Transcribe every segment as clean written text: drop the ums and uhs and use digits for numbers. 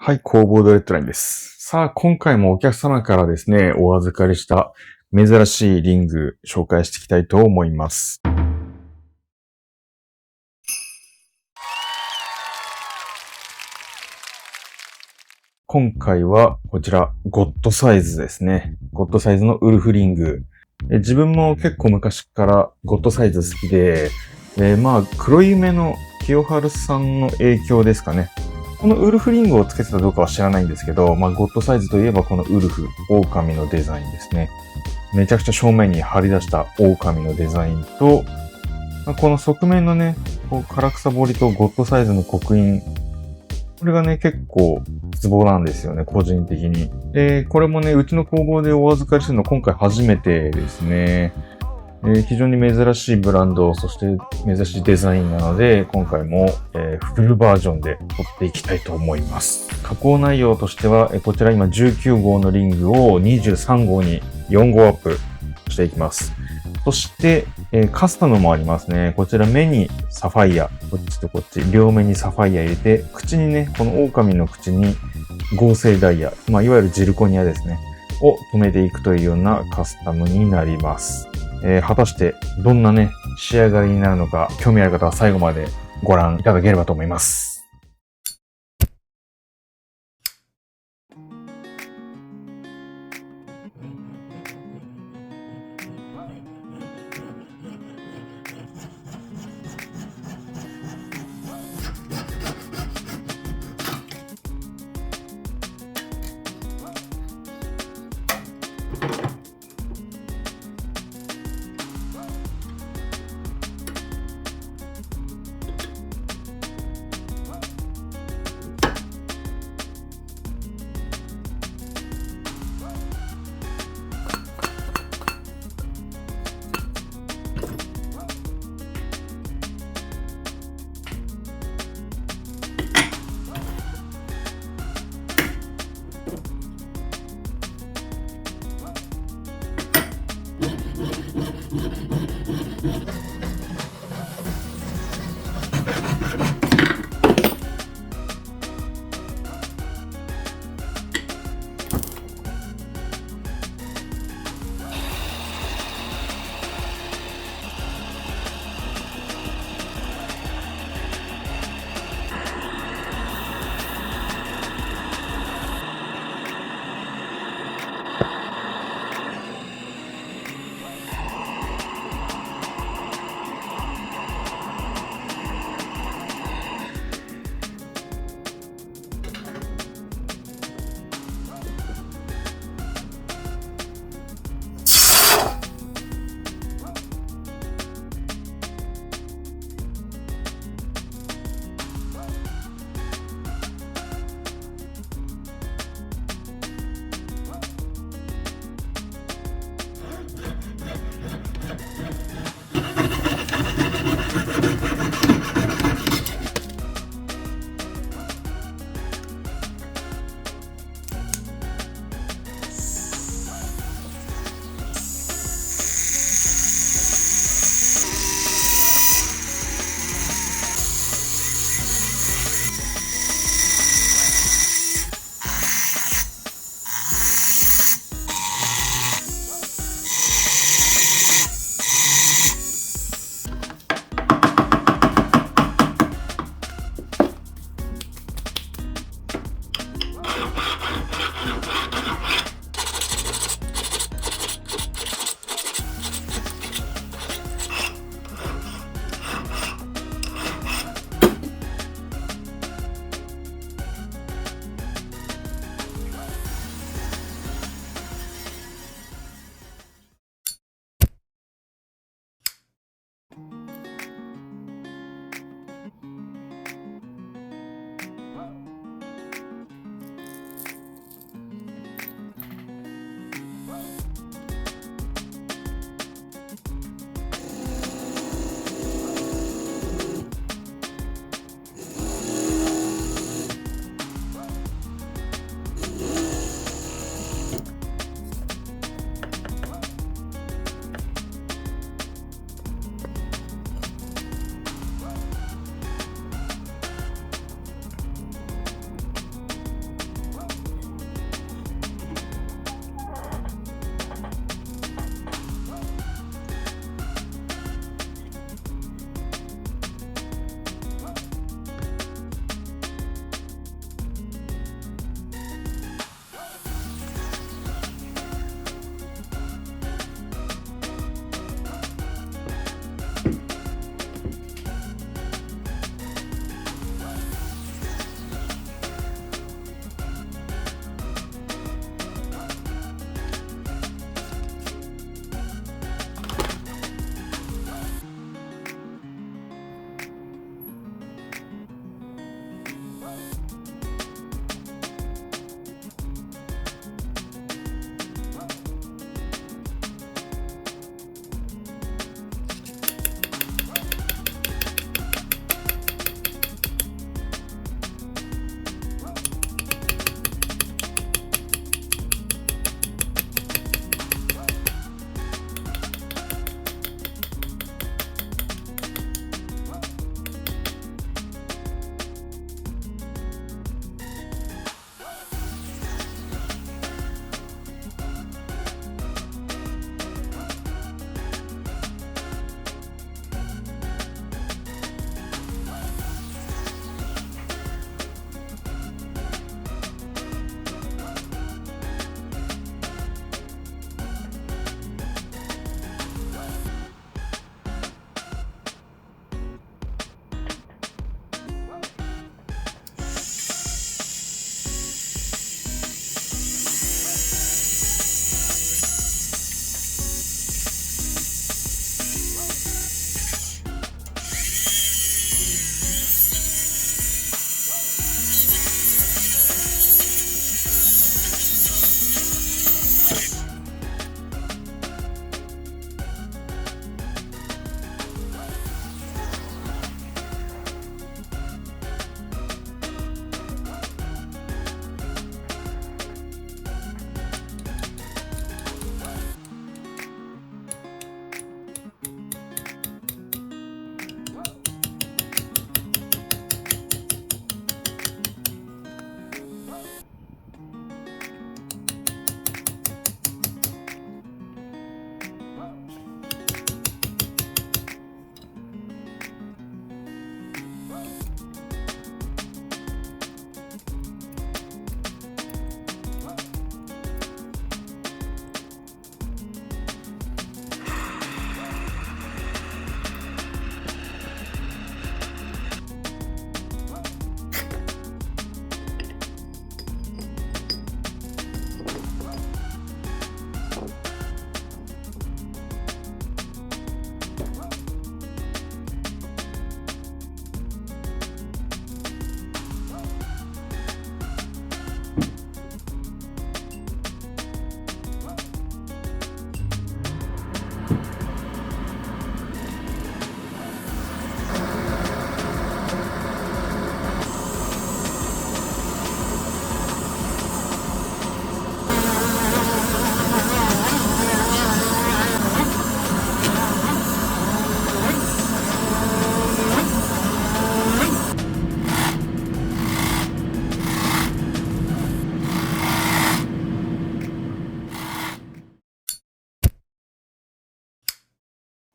はい、工房ドレッドラインです。さあ、今回もお客様からですね、お預かりした珍しいリング紹介していきたいと思います。今回はこちら、ゴッドサイズですね。ゴッドサイズのウルフリング。自分も結構昔からゴッドサイズ好きで、黒夢の清春さんの影響ですかね。このウルフリングをつけてたかどうかは知らないんですけど、ゴッドサイズといえばこのウルフ、狼のデザインですね。めちゃくちゃ正面に張り出した狼のデザインと、この側面のね、唐草彫りとゴッドサイズの刻印。これがね、結構ツボなんですよね、個人的に。これもね、うちの工房でお預かりするの今回初めてですね。非常に珍しいブランド、そして珍しいデザインなので、今回も、フルバージョンで撮っていきたいと思います。加工内容としては、こちら今19号のリングを23号に4号アップしていきます。そして、カスタムもありますね。こちら目にサファイア、こっちとこっち、両目にサファイア入れて、口にね、この狼の口に合成ダイヤ、いわゆるジルコニアですね、を留めていくというようなカスタムになります。果たしてどんなね、仕上がりになるのか、興味ある方は最後までご覧いただければと思います。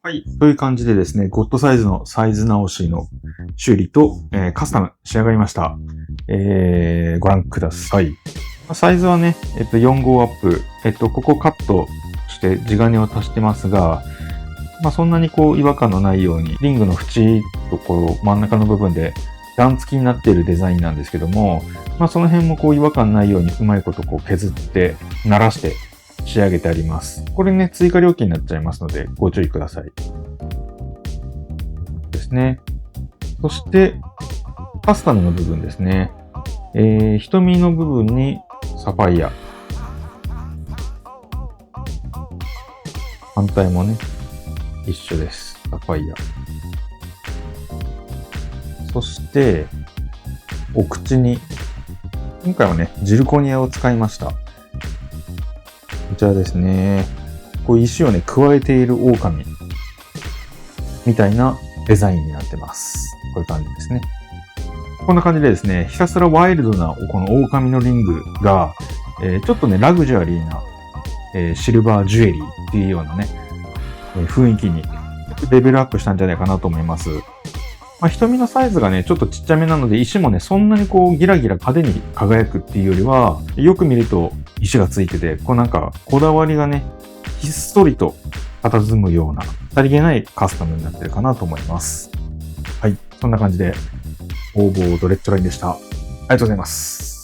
はい。という感じでですね、ゴッドサイズのサイズ直しの修理と、カスタム仕上がりました。ご覧ください。サイズはね、4号アップ。ここカットして地金を足してますが、そんなに違和感のないように、リングの縁と真ん中の部分で段付きになっているデザインなんですけども、その辺も違和感ないようにうまいこと削って、慣らして仕上げてあります。これね、追加料金になっちゃいますので、ご注意ください。ですね。そして、カスタムの部分ですね。瞳の部分にサファイア。反対もね、一緒です。サファイア。そして、お口に、今回はね、ジルコニアを使いました。こちらですね。石をね、加えている狼みたいなデザインになってます。こういう感じですね。こんな感じでですね、ひたすらワイルドなこの狼のリングが、ちょっとね、ラグジュアリーな、シルバージュエリーっていうようなね、雰囲気にレベルアップしたんじゃないかなと思います。瞳のサイズがね、ちょっとちっちゃめなので、石もね、そんなにギラギラ派手に輝くっていうよりは、よく見ると石がついてて、なんか、こだわりがね、ひっそりと佇むような、さりげないカスタムになってるかなと思います。はい。そんな感じで、オーボードレッドラインでした。ありがとうございます。